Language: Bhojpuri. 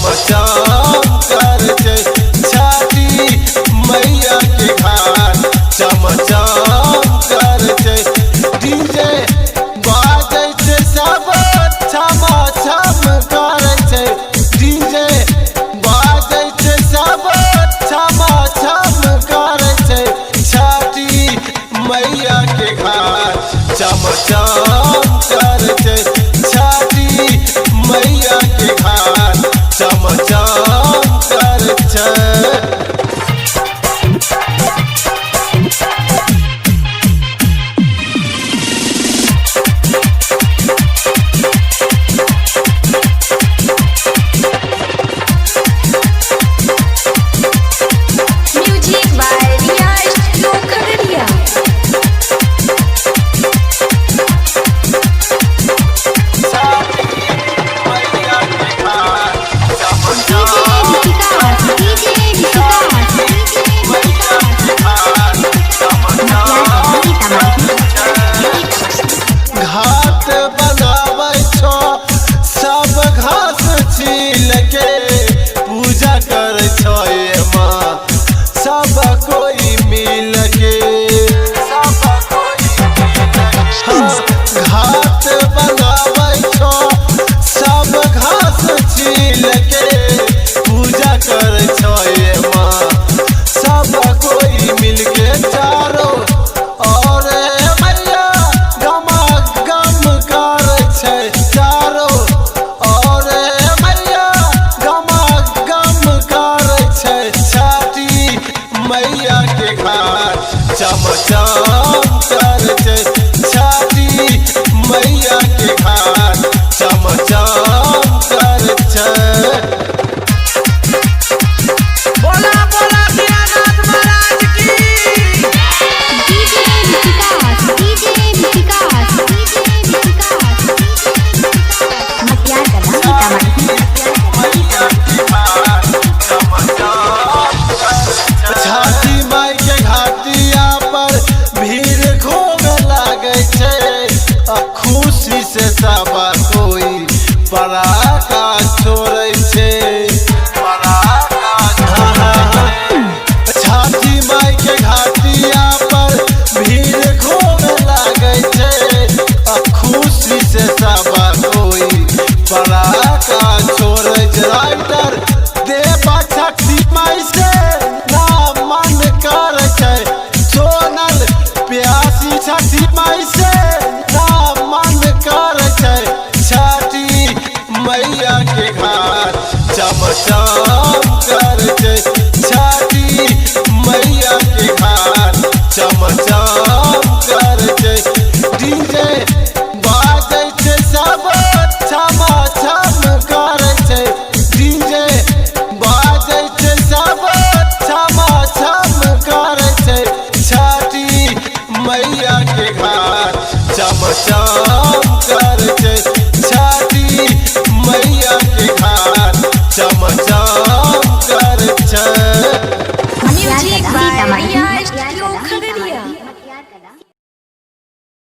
चमचम कर छठी मैया के घाट चमचम कर डीजे बाजै छै सब छम छम कर डीजे बाजै छै सब छम छम कर छठी मैया के घाट चमचम कर छठी मैया के घाट चमचम कर घाट बनाबै छो सब घास छील के पूजा कर छो माँ सब कोई मिल के घाट बनाबै छो सब घास छील के पूजा कर छो माँ सब कोई मिल के चारो और मैया गम कर चारो और मैया गम कर छठी मैया के घाट चमचम कर छठी मैया के घाट चमचम कर बोला बोला दीनानाथ महाराज की छठी माई के घाटिया पर भीड़ खूब लागे छै खुशी से सब कोई पराका